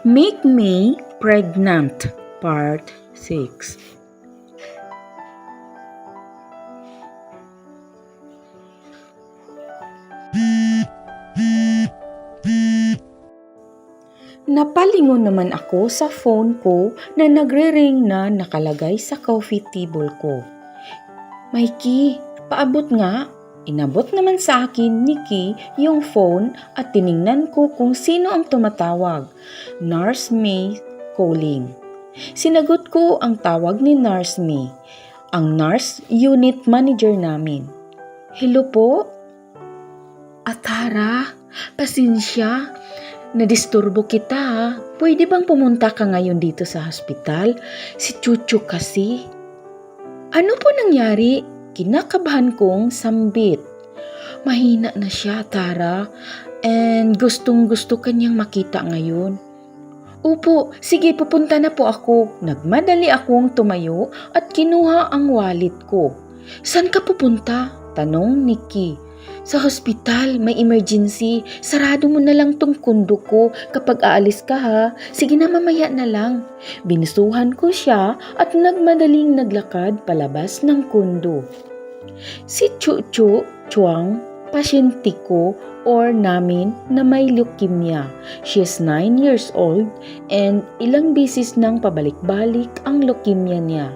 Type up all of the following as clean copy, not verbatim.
Make Me Pregnant, Part 6. Napalingon naman ako sa phone ko na nagre-ring na nakalagay sa coffee table ko. Mikey, paabot nga. Inabot naman sa akin ni Key yung phone at tiningnan ko kung sino ang tumatawag. Nurse May calling. Sinagot ko ang tawag ni Nurse May, ang nurse unit manager namin. Hello po? Atara, pasensya. Nadisturbo kita ha. Pwede bang pumunta ka ngayon dito sa hospital? Si Chuchu kasi. Ano po nangyari? Kinakabahan kong sambit. Mahina na siya, Tara. And gustong gusto kanyang makita ngayon. Upo, sige pupunta na po ako. Nagmadali akong tumayo at kinuha ang wallet ko. Saan ka pupunta? Tanong ni Key. Sa hospital, may emergency. Sarado mo na lang tong kundo ko kapag aalis ka ha. Sige na mamaya na lang. Binisuhan ko siya at nagmadaling naglakad palabas ng kundo. Si Chuchu Chuang, pasyente ko or namin na may leukemia. She is 9 years old and ilang bisis nang pabalik-balik ang leukemia niya.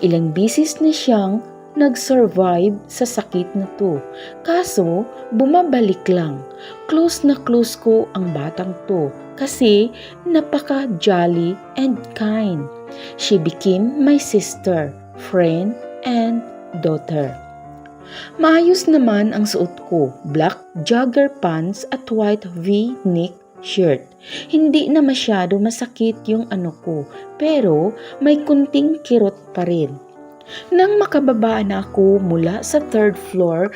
Ilang bisis na siyang nag-survive sa sakit na to. Kaso, bumabalik lang. Close na close ko ang batang to kasi napaka-jolly and kind. She became my sister, friend, and daughter. Maayos naman ang suot ko, black jogger pants at white V-neck shirt. Hindi na masyado masakit yung ano ko, pero may kunting kirot pa rin. Nang makababa na ako mula sa third floor,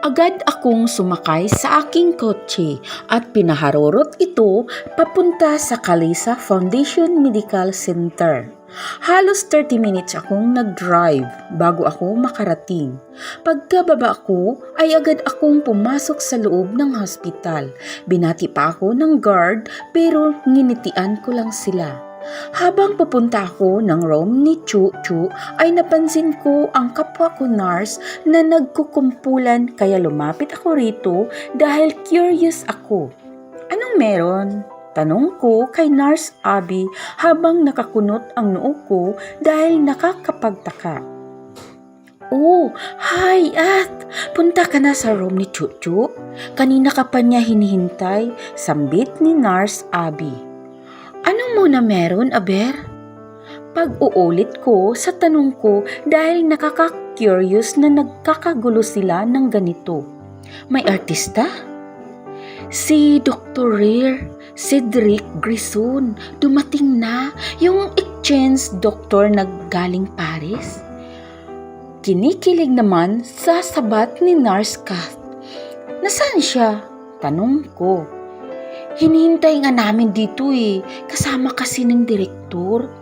agad akong sumakay sa aking kotse at pinaharurot ito papunta sa Kalisa Foundation Medical Center. Halos 30 minutes akong nag-drive bago ako makarating. Pagkababa ko ay agad akong pumasok sa loob ng hospital. Binati pa ako ng guard pero nginitian ko lang sila. Habang pupunta ako ng room ni Chuchu ay napansin ko ang kapwa ko nurse na nagkukumpulan kaya lumapit ako rito dahil curious ako. Anong meron? Tanong ko kay Nurse Abby habang nakakunot ang noo ko dahil nakakapagtaka. Oh, hi At! Punta ka na sa room ni Chuchu? Kanina ka pa niya hinihintay, sambit ni Nurse Abby. Anong muna meron, Aber? Pag-uulit ko sa tanong ko dahil nakaka-curious na nagkakagulo sila ng ganito. May artista? Si Dr. Rare, Cedric Grison, dumating na, yung exchange doctor na galing Paris. Kinikilig naman sa sabat ni Nurse Kath. Nasaan siya? Tanong ko. Hinihintay nga namin dito kasama kasi ng direktor.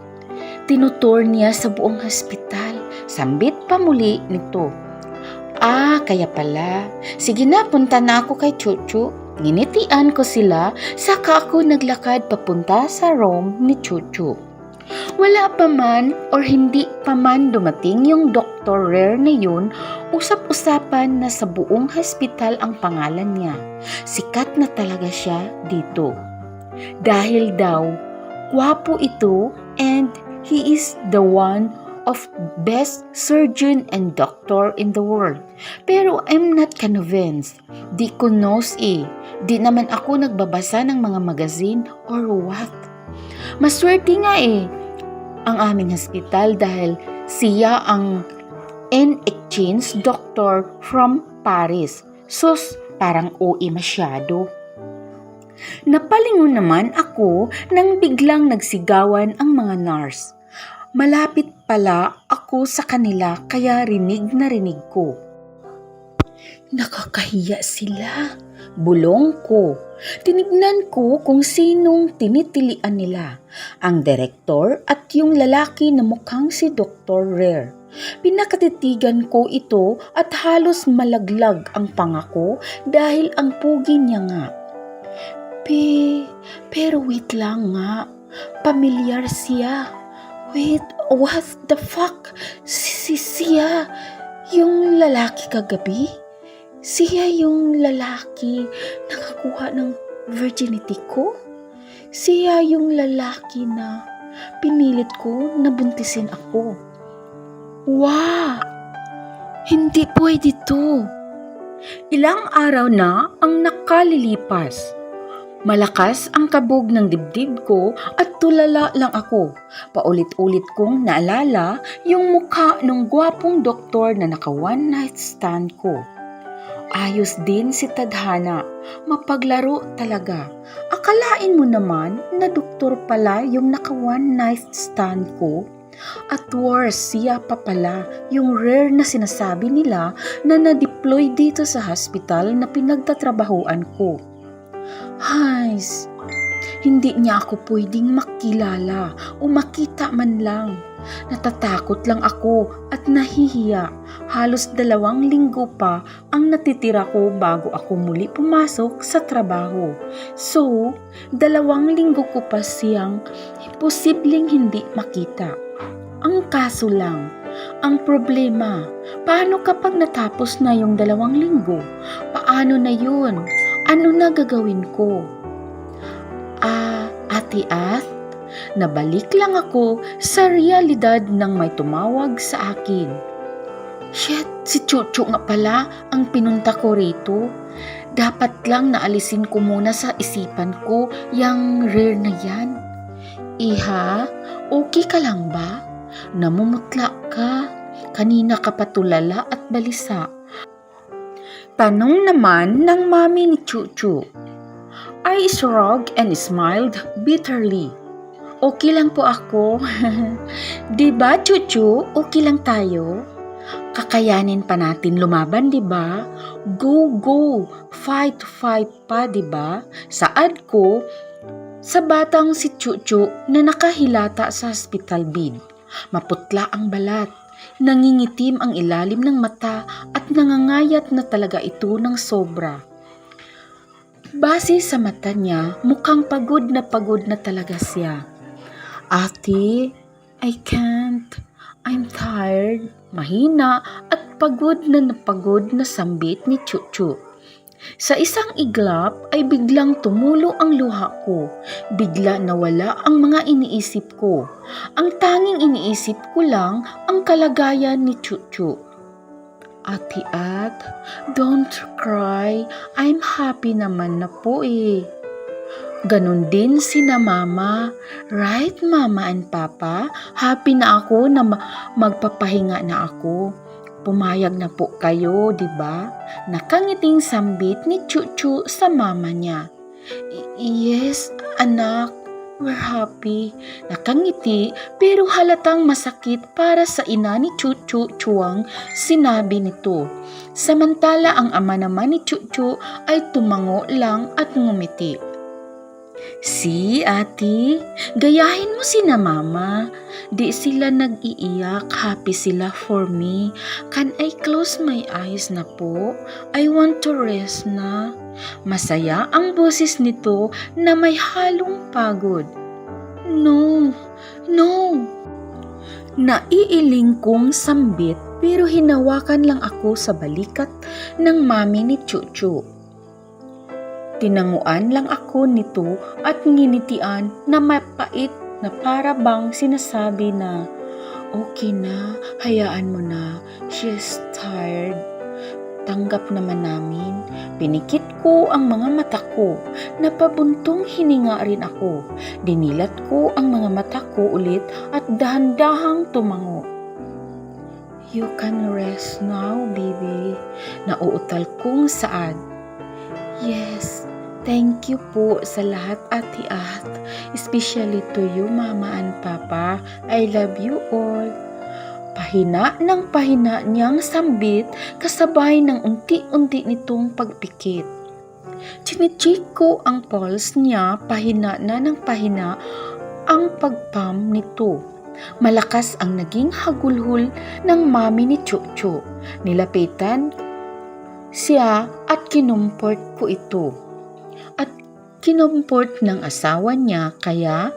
Tinutur niya sa buong hospital, sambit pa muli nito. Kaya pala. Sige na, punta na ako kay Chuchu. Nginitian ko sila, saka ako naglakad papunta sa room ni Chuchu. Wala pa man or hindi pa man dumating yung Dr. Rare na yun, usap-usapan na sa buong hospital ang pangalan niya. Sikat na talaga siya dito. Dahil daw, gwapo ito and he is the one of best surgeon and doctor in the world. Pero I'm not convinced. Di ko knows Di naman ako nagbabasa ng mga magazine or what. Maswerte nga ang aming hospital dahil siya ang exchange doctor from Paris. Sus, parang OA masyado. Napalingon naman ako nang biglang nagsigawan ang mga nurse. Malapit pala ako sa kanila kaya rinig na rinig ko. Nakakahiya sila. Bulong ko. Tinignan ko kung sinong tinitilian nila, ang direktor at yung lalaki na mukhang si Dr. Rare. Pinakatitigan ko ito at halos malaglag ang panga ko dahil ang pugi niya nga. Pero wait lang nga. Pamilyar siya. Wait, what the fuck? Siya, yung lalaki kagabi? Siya yung lalaki nakakuha ng virginity ko? Siya yung lalaki na pinilit ko na buntisin ako. Wow! Hindi pwede to. Ilang araw na ang nakalilipas. Malakas ang kabog ng dibdib ko at tulala lang ako. Paulit-ulit kong naalala yung mukha ng gwapong doktor na naka one night stand ko. Ayos din si Tadhana, mapaglaro talaga. Akalain mo naman na doktor pala yung naka one night stand ko. At worse, siya pa pala yung rare na sinasabi nila na na-deploy dito sa hospital na pinagtatrabahuan ko. Hays, hindi niya ako pwedeng makilala o makita man lang. Natatakot lang ako at nahihiya. Halos 2 linggo pa ang natitira ko bago ako muli pumasok sa trabaho. So, 2 linggo ko pa siyang posibleng hindi makita. Ang kaso lang, ang problema, paano kapag natapos na yung 2 linggo? Paano na yun? Ano na gagawin ko? Ate Ath, nabalik lang ako sa realidad nang may tumawag sa akin. Shit, si Chuchu nga pala ang pinunta ko rito. Dapat lang naalisin ko muna sa isipan ko yung rare na yan. Iha, okay ka lang ba? Namumutla ka. Kanina ka patulala at balisa. Tanong naman ng mami ni Chuchu. I shrugged and smiled bitterly. Okay lang po ako. Diba, Chuchu? Okay lang tayo? Kakayanin pa natin lumaban, diba? Go, go! Fight pa, diba? Saad ko sa batang si Chuchu na nakahilata sa hospital bed. Maputla ang balat. Nangingitim ang ilalim ng mata at nangangayat na talaga ito ng sobra. Base sa mata niya, mukhang pagod na talaga siya. Ate, I can't. I'm tired. Mahina at pagod na sambit ni Chuchu. Sa isang iglap ay biglang tumulo ang luha ko. Bigla nawala ang mga iniisip ko. Ang tanging iniisip ko lang ang kalagayan ni Chuchu. Ate Ath, don't cry. I'm happy naman na po eh. Ganon din sina Mama. Right, Mama and Papa? Happy na ako na magpapahinga na ako. Pumayag na po kayo, di ba? Nakangiting sambit ni Chuchu sa mama niya. Yes, anak. We're happy. Nakangiti pero halatang masakit para sa ina ni Chuchu Chuang sinabi nito. Samantala ang ama naman ni Chuchu ay tumango lang at ngumiti. Si ate, gayahin mo sina mama. Di sila nag-iiyak, happy sila for me. Can I close my eyes na po? I want to rest na. Masaya ang boses nito na may halong pagod. No. Naiiling kong sambit pero hinawakan lang ako sa balikat ng mami ni Chuchu. Tinanguan lang ako nito at nginitian na mapait na para bang sinasabi na, okay na, hayaan mo na, she's tired. Tanggap naman namin. Pinikit ko ang mga mata ko. Napabuntong hininga rin ako. Dinilat ko ang mga mata ko ulit at dahan-dahang tumango. You can rest now, baby. Nauutal kong saad. Yes, thank you po sa lahat, Ate Ath. Especially to you, Mama and Papa. I love you all. Pahina ng pahina niyang sambit kasabay ng unti-unti nitong pagpikit. Chinichik ko ang pulse niya, pahina na ng pahina ang pagpam nito. Malakas ang naging hagulhol ng mami ni Chuchu. Nilapitan siya at kinumport ko ito. At Kinomport ng asawa niya kaya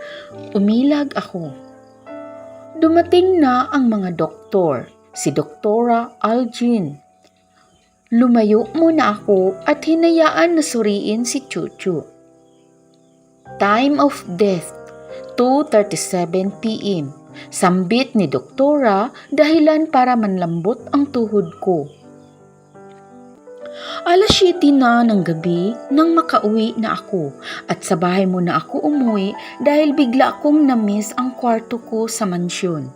umilag ako. Dumating na ang mga doktor, si Doktora Algin. Lumayo muna ako at hinayaan na suriin si Chuchu. Time of death, 2:37 p.m. Sambit ni Doktora dahilan para manlambot ang tuhod ko. Alas 7 na ng gabi nang makauwi na ako at sa bahay muna ako umuwi dahil bigla akong na-miss ang kwarto ko sa mansyon.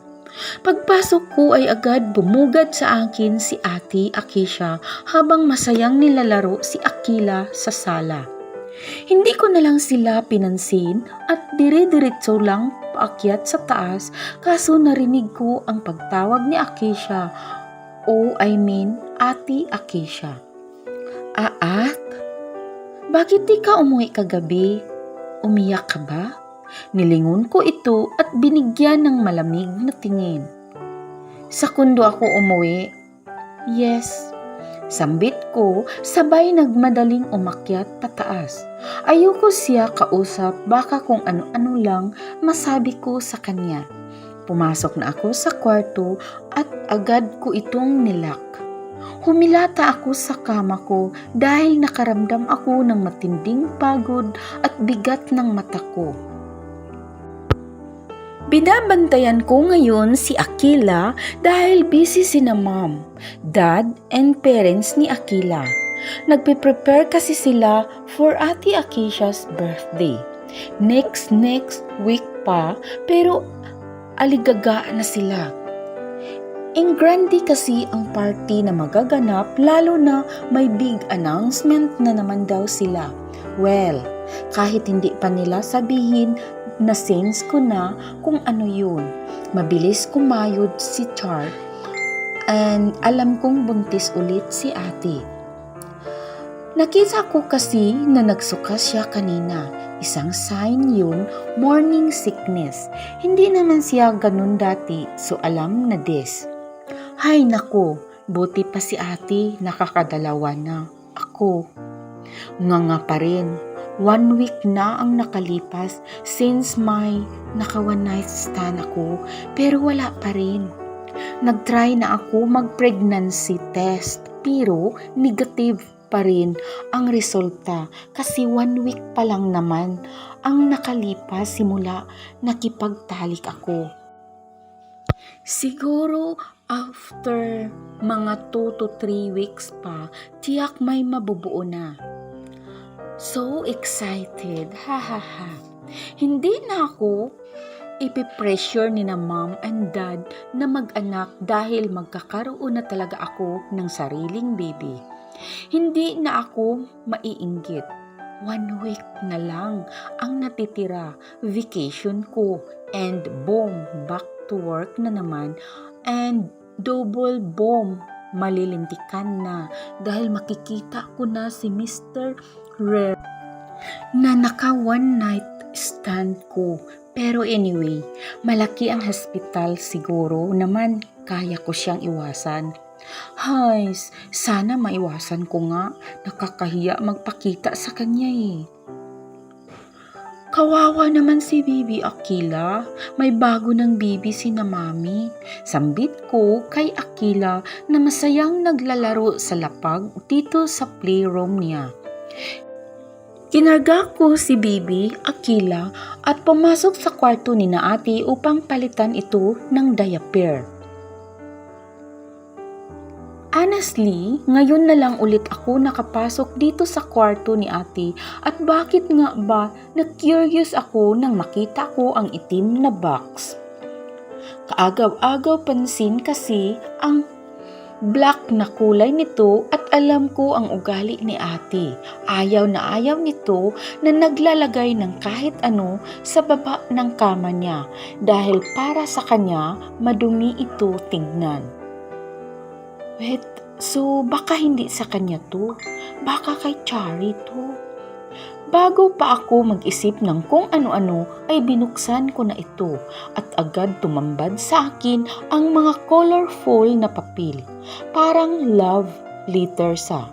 Pagpasok ko ay agad bumugad sa akin si Ate Akisha habang masayang nilalaro si Akila sa sala. Hindi ko na lang sila pinansin at dire-diretso lang paakyat sa taas kaso narinig ko ang pagtawag ni Akisha Ate Akisha. Aat? Bakit di ka umuwi kagabi? Umiyak ka ba? Nilingon ko ito at binigyan ng malamig na tingin. Sekundo ako umuwi. Yes. Sambit ko, sabay nagmadaling umakyat pataas. Ayoko siya kausap, baka kung ano-ano lang masabi ko sa kanya. Pumasok na ako sa kwarto at agad ko itong nilak. Humilata ako sa kama ko dahil nakaramdam ako ng matinding pagod at bigat ng mata ko. Binabantayan ko ngayon si Akila dahil busy sina mom, dad, and parents ni Akila. Nagpe-prepare kasi sila for Ate Akisha's birthday. Next week pa, pero aligaga na sila. In grande kasi ang party na magaganap, lalo na may big announcement na naman daw sila. Well, kahit hindi pa nila sabihin, na-sense ko na kung ano yun. Mabilis kumayod si Char and alam kong buntis ulit si ate. Nakita ko kasi na nagsuka siya kanina. Isang sign yun, morning sickness. Hindi naman siya ganun dati, so alam na des. Hay nako, buti pa si ate, nakakadalawa na. Ako, nga pa rin. 1 week na ang nakalipas since may naka-one night stand ako, pero wala pa rin. Nag-try na ako mag-pregnancy test, pero negative pa rin ang resulta kasi 1 week pa lang naman ang nakalipas simula nakipagtalik ako. Siguro after mga 2 to 3 weeks pa, tiyak may mabubuo na. So excited, hahaha. Hindi na ako ipipressure ni na mom and dad na mag-anak dahil magkakaroon na talaga ako ng sariling baby. Hindi na ako maiinggit. 1 week na lang ang natitira, vacation ko, and boom, back to work na naman, and double boom, malilintikan na dahil makikita ko na si Mr. Rare na naka one night stand ko. Pero anyway, malaki ang hospital, siguro naman kaya ko siyang iwasan. Hay, sana maiwasan ko nga, nakakahiya magpakita sa kanya eh. Kawawa naman si Bibi Akila, may bago ng bibi si na mami. Sambit ko kay Akila na masayang naglalaro sa lapag dito sa playroom niya. Kinarga ko si Bibi Akila at pumasok sa kwarto ni na ate upang palitan ito ng diaper. Honestly, ngayon na lang ulit ako nakapasok dito sa kwarto ni ate at bakit nga ba na-curious ako nang makita ko ang itim na box. Kaagaw-agaw pansin kasi ang black na kulay nito at alam ko ang ugali ni ate. Ayaw na ayaw nito na naglalagay ng kahit ano sa baba ng kama niya dahil para sa kanya madumi ito tingnan. Wait, so baka hindi sa kanya to? Baka kay Chari to? Bago pa ako mag-isip ng kung ano-ano ay binuksan ko na ito at agad tumambad sa akin ang mga colorful na papel. Parang love letter sa.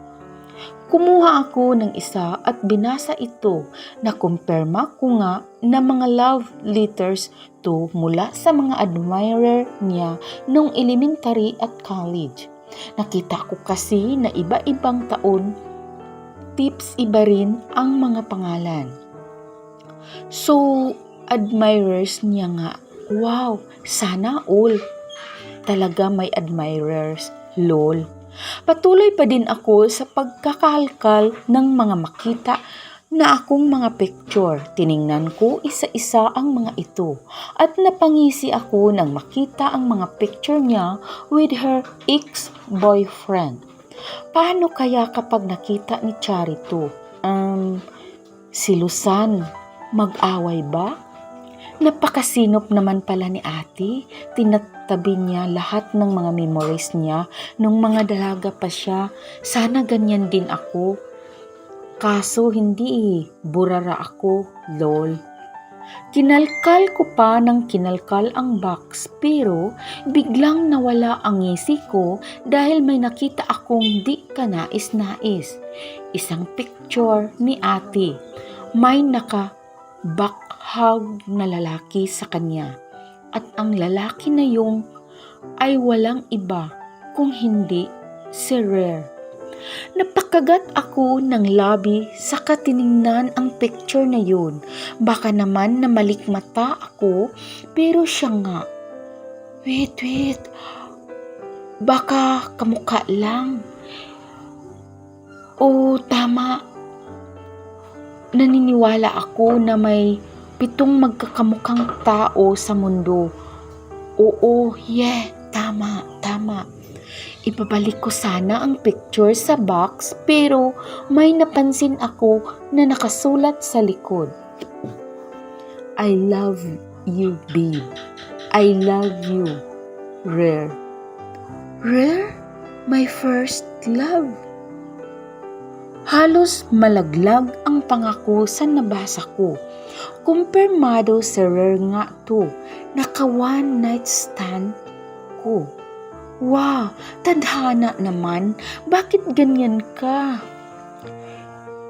Kumuha ako ng isa at binasa ito na kumpirma ko nga na mga love letters to mula sa mga admirer niya nung elementary at college. Nakita ko kasi na iba-ibang taon, tips iba rin ang mga pangalan. So, admirers niya nga, wow, sana all. Talaga may admirers, lol. Patuloy pa din ako sa pagkakalkal ng mga makita na akong mga picture. Tiningnan ko isa-isa ang mga ito at napangisi ako nang makita ang mga picture niya with her ex-boyfriend. Paano kaya kapag nakita ni Charito? Si Lusan, mag-away ba? Napakasinop naman pala ni ate. Tinatabi niya lahat ng mga memories niya nung mga dalaga pa siya. Sana ganyan din ako. Kaso hindi burara ako, lol. Kinalkal ko pa ng kinalkal ang box pero biglang nawala ang ngisi ko dahil may nakita akong di kanais-nais. Isang picture ni ate. May back-hug na lalaki sa kanya at ang lalaki na yung ay walang iba kung hindi si Rare. Napakagat ako ng labi sa katiningnan ang picture na yun. Baka naman na malikmata ako pero siya nga. Wait, baka kamukha lang. O tama. Naniniwala ako na may 7 magkakamukhang tao sa mundo. Oo, tama. Ibabalik ko sana ang picture sa box pero may napansin ako na nakasulat sa likod. I love you, babe. I love you, Rare. Rare? My first love. Halos malaglag ang pangako sa nabasa ko. Kumpirmado si Rare nga to. Naka one night stand ko. Wow, tadhana naman. Bakit ganyan ka?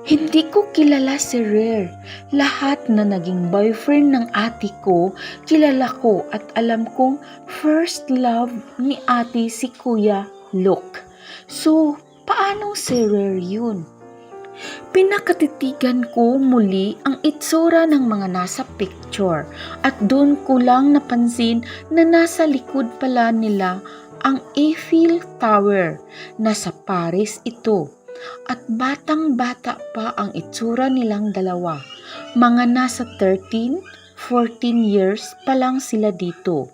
Hindi ko kilala si Rare. Lahat na naging boyfriend ng ate ko, kilala ko at alam kong first love ni ate si Kuya Luke. So, paanong si Rare yun? Pinakatitigan ko muli ang itsura ng mga nasa picture at doon ko lang napansin na nasa likod pala nila ang Eiffel Tower. Nasa Paris ito at batang-bata pa ang itsura nilang dalawa. Mga nasa 13, 14 years pa lang sila dito.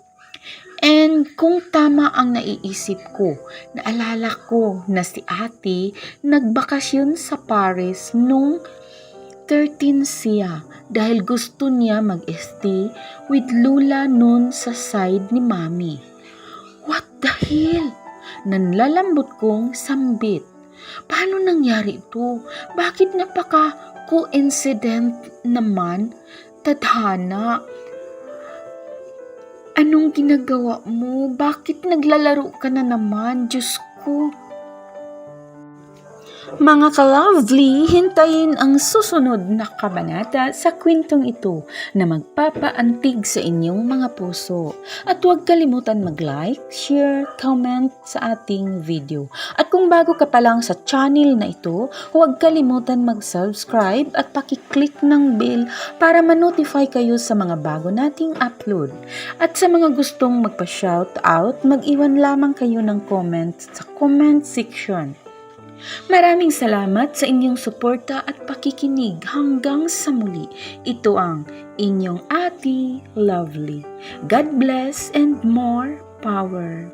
And kung tama ang naiisip ko, naalala ko na si ate nagbakasyon sa Paris nung 13 siya dahil gusto niya mag-stay with Lula noon sa side ni Mami. What the hell? Nanlalambot kong sambit. Paano nangyari ito? Bakit napaka-coincident naman? Tadhana. Anong ginagawa mo? Bakit naglalaro ka na naman? Diyos ko. Mga ka-lovely, hintayin ang susunod na kabanata sa kwentong ito na magpapaantig sa inyong mga puso. At huwag kalimutan mag-like, share, comment sa ating video. At kung bago ka pa lang sa channel na ito, huwag kalimutan mag-subscribe at pakiclick ng bell para ma-notify kayo sa mga bago nating upload. At sa mga gustong magpa-shoutout, mag-iwan lamang kayo ng comment sa comment section. Maraming salamat sa inyong suporta at pakikinig hanggang sa muli. Ito ang inyong Ate Lovely. God bless and more power.